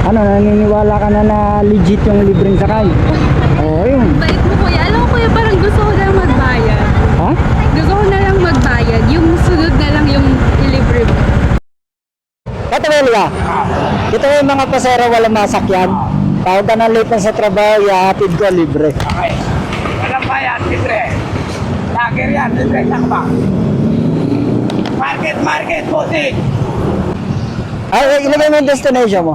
Ano, naniniwala ka na na legit yung libreng sakay? Oo, yun. Bait mo kuya. Alam mo kuya, parang gusto ko na lang magbayad. Ha? Gusto ko na lang magbayad. Yung sunod na lang yung ilibre mo. Katawali ka. Ito yung mga pasero walang masakyan. Tawag ka na late na sa trabaho, ihahatid ko libre. Okay. Walang bayad, libre. Lager yan, libre takba. Market, putik. Ay, ilagay mo yung destination mo.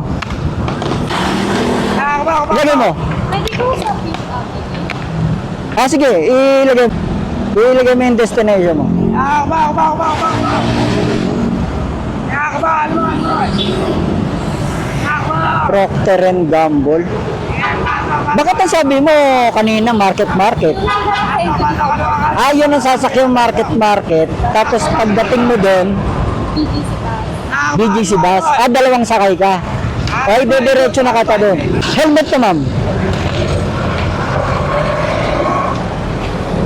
Takba, Ilagay mo. Pwede ko sa pick up. Ah, sige, ilagay mo yung destination mo. Takba. Procter and Gamble. Bakit ang sabi mo kanina market? Ah, yun ang sasakyan market. Tapos pagdating mo doon, BGC bus. Ah, dalawang sakay ka. Ay, diretso na kata doon. Helmet ka, ma'am.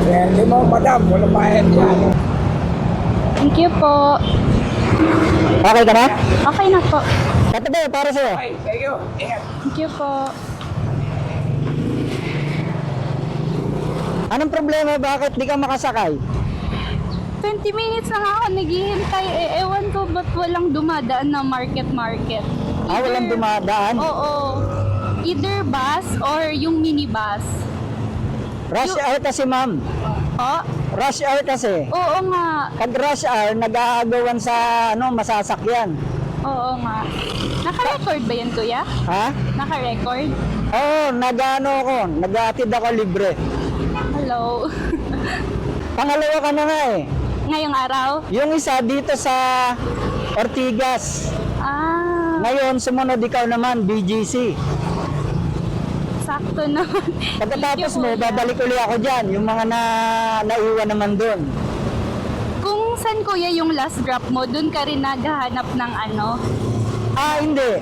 Hindi mo, madam, walang bayad yan. Thank you po. Okay ka na? Okay na po. Katabi, para sa'yo. Okay, thank you. Ingat. Thank you po. Anong problema? Bakit di ka makasakay? 20 minutes na nga ako naghihintay. Ewan ko ba't walang dumadaan na market. Ah, walang dumadaan? Oo. Either bus or yung minibus. Rush hour kasi, ma'am. Oh, Rush hour kasi. oo nga. Pag rush hour, nag-aagawan sa masasakyan. Oo nga. Naka-record ba yan, kuya? Ha? Naka-record? Oo, nag-aatid ako libre. Hello. Pangalawa ka na nga eh. Ngayong araw? Yung isa dito sa Ortigas. Ah, Ngayon, sumunod ikaw naman, BGC. sakto naman. Pagkatapos Thank mo, you, kuya. babalik uli ako dyan. Yung mga naiwan naman doon. Kung saan kuya yung last drop mo, dun ka rin naghahanap ng ano? Ah, hindi.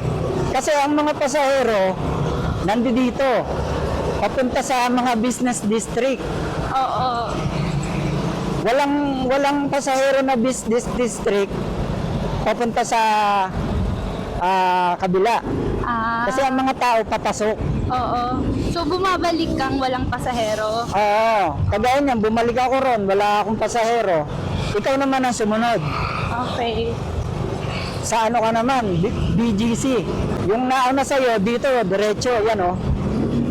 Kasi ang mga pasahero, nandito. Papunta sa mga business district. Oo. Walang pasahero na business district papunta sa kabila. Ah, Kasi ang mga tao papasok. oo. So bumabalik kang walang pasahero? Oo. Kagaya niyan, bumalik ako ron, wala akong pasahero. Ikaw naman ang sumunod. Okay. Sa ano ka naman? BGC. Yung nauna sa'yo, dito, diretso, yan o.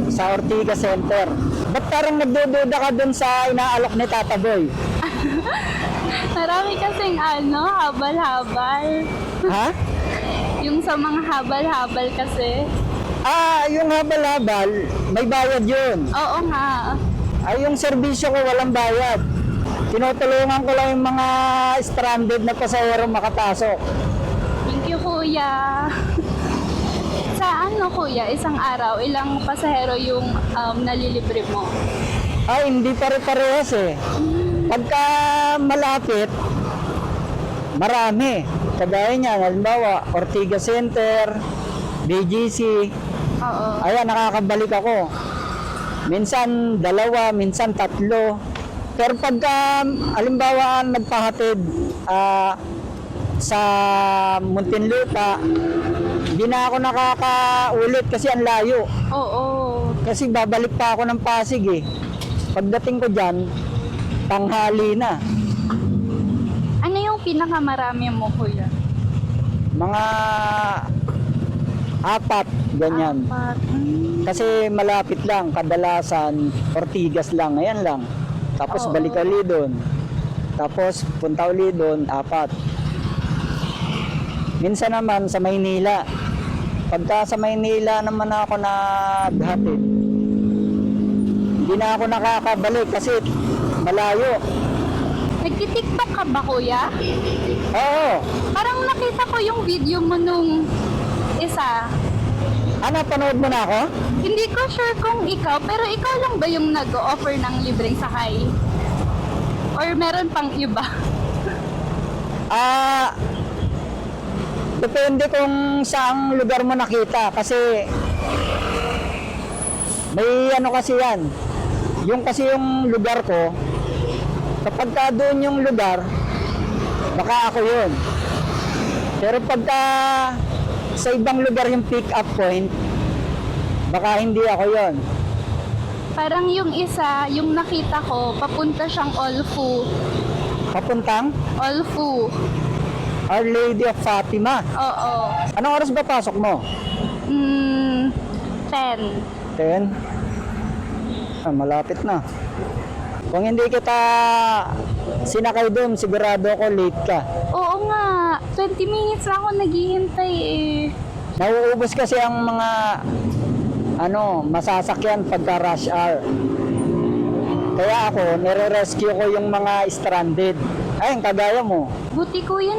Sa Ortigas Center. Ba't parang nagdududa ka dun sa inaalok ni Tata Boy? Marami kasing ano, habal-habal. Ha? Yung sa mga habal-habal kasi. Ah, yung habal-habal, may bayad yun. Oo nga. Ay, yung serbisyo ko walang bayad. Tinutulungan ko lang yung mga stranded na pasahero makapasok. Thank you, kuya. Sa ano, kuya, isang araw, ilang pasahero yung nalilibre mo? Ay, hindi pare-parehas eh. Pagka malapit, marami. Kagaya niya, halimbawa, Ortigas Center, BGC. Oo. Ayan, nakakabalik ako. Minsan dalawa, minsan tatlo. Pero pagka, halimbawa, nagpahatid sa Muntinlupa, hindi na ako nakakaulit kasi ang layo. Oo. Kasi babalik pa ako ng Pasig eh. Pagdating ko dyan, tanghali na. Ano yung pinakamarami mo, kuya? Mga 4, ganyan. Apat. Kasi malapit lang, kadalasan Ortigas lang, ayan lang. Tapos Oo. balik uli doon. Tapos punta uli doon, 4. Minsan naman sa Maynila. Pagka sa Maynila naman ako naghatid, hindi na ako nakakabalik kasi malayo. Nagtitiktok ka ba, kuya? Oo. Parang nakita ko yung video mo nung isa. Ano, panood mo na ako? Hindi ko sure kung ikaw, pero ikaw lang ba yung nag-offer ng libreng sakay? Or meron pang iba? Ah, depende kung saang lugar mo nakita kasi may ano kasi yan. Yung kasi yung lugar ko, kapag ka doon yung lugar, baka ako yun. Pero pagka sa ibang lugar yung pick up point, baka hindi ako yon. Parang yung isa, yung nakita ko, papunta siyang Olfu. Papuntang Olfu. Our Lady of Fatima. Oo. Anong oras ba pasok mo? 10. 10? Malapit na. Kung hindi kita sinakay doon, sigurado ako late ka. Oo nga. 20 minutes na ako naghihintay eh. Nauubos kasi ang mga masasakyan pagka rush hour. Kaya ako, nire-rescue ko yung mga stranded. Ayun, kagaya mo. Buti kuya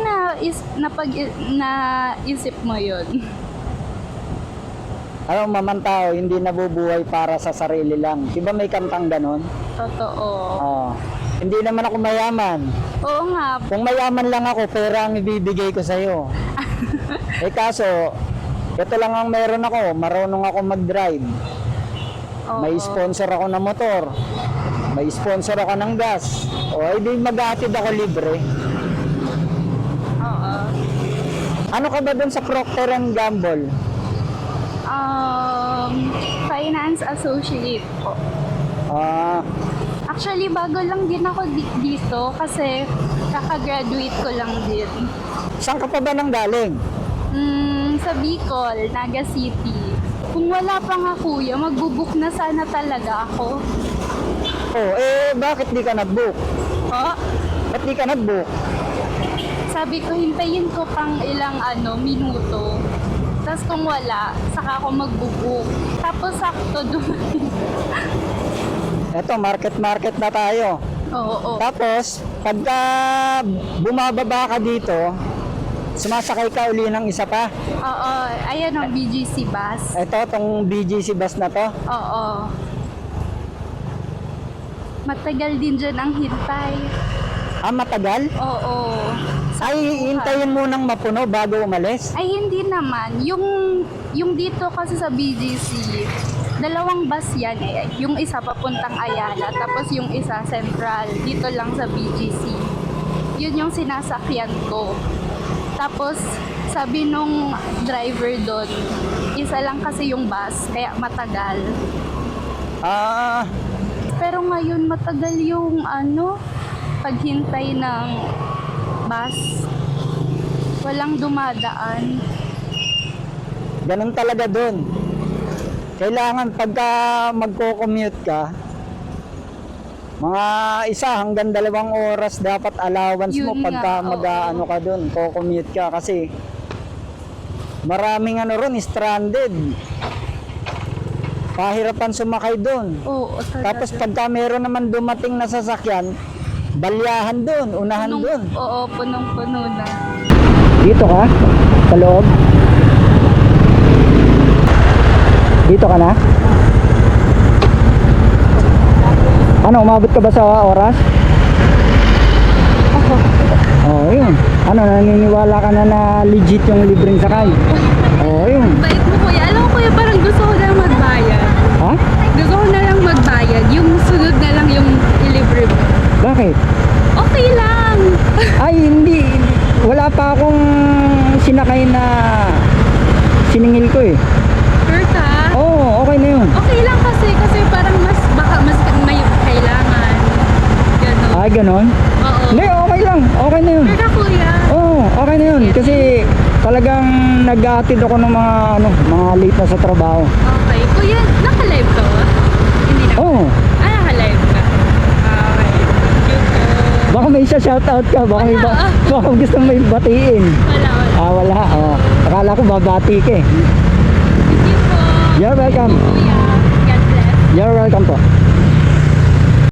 naisip mo yun. Mamantao, hindi nabubuhay para sa sarili lang. Diba may kantang ganon? Totoo. Hindi naman ako mayaman. Oo nga. Kung mayaman lang ako, pera ang ibibigay ko sa'yo. Kaso, ito lang ang meron ako. Marunong ako mag-drive. Oo. May sponsor ako ng motor. May sponsor ako ng gas. Hindi mag-aatid ako libre. Oo. Ano ka ba dun sa Procter & Gamble? Finance associate po. Actually, bago lang din ako dito kasi kaka-graduate ko lang din. Saan ka pa ba nang galing? Sa Bicol, Naga City. Kung wala pa nga kuya, magbubook na sana talaga ako. Bakit di ka nag-book? Ba't di ka nag-book? Sabi ko, hintayin ko pang ilang minuto. Tapos kung wala, saka ako magbubook. Tapos sakto dumating. Eto, market na tayo. Oo. Tapos, pagka bumababa ka dito, sumasakay ka uli ng isa pa. Oo. Ayan ang BGC bus. Ito, tong BGC bus na to. Oo. Matagal din dyan ang hintay. Matagal? Oo. Ay, hintayin mo nang mapuno bago umalis? Ay, hindi naman. Yung dito kasi sa BGC, dalawang bus yan eh. Yung isa papuntang Ayala, tapos yung isa Central. Dito lang sa BGC. Yun yung sinasakyan ko. Tapos, sabi nung driver doon, isa lang kasi yung bus, kaya matagal. Pero ngayon matagal yung paghintay ng bus. Walang dumadaan. Ganun talaga dun. Kailangan pagka magko-commute ka, mga 1 hanggang 2 oras dapat allowance mo Yun pagka nga, mag-ano ka dun, co-commute ka kasi maraming ron stranded. Pahirapan sumakay dun. Oo, talaga. Tapos pagka meron naman dumating na sasakyan, balyahan dun, unahan dun. Oo, punong-puno na. Dito ka? Sa loob? Dito ka na? Umabot ka ba sa oras? Yun. Naniniwala ka na na legit yung libreng sakay? Yun. Bait mo kuya. Alam mo kuya, parang gusto ko na magbayad. Ha? Gusto ko na lang magbayad. Yung sunod na lang yung ilibre mo. Bakit? Okay lang. Ay, hindi. Wala pa akong sinakay na siningil ko eh. Sure ka? Okay na yun. Okay lang kasi parang baka mas may kailangan. Ganon. Ay, ganon? Oo. Hindi, okay lang. Okay na yun. Sure ka kuya? Okay na yun. Kasi talagang nag-aatid ako ng mga late na sa trabaho. Okay. Kuya, naka-live ka ba? Hindi na. Naka-live ka. Okay. Thank you po. Baka may shoutout ka. Baka gusto may batiin. Wala. Wala. Akala ko babati ka eh. Thank you po. You're welcome. Kuya, God bless. You're welcome po.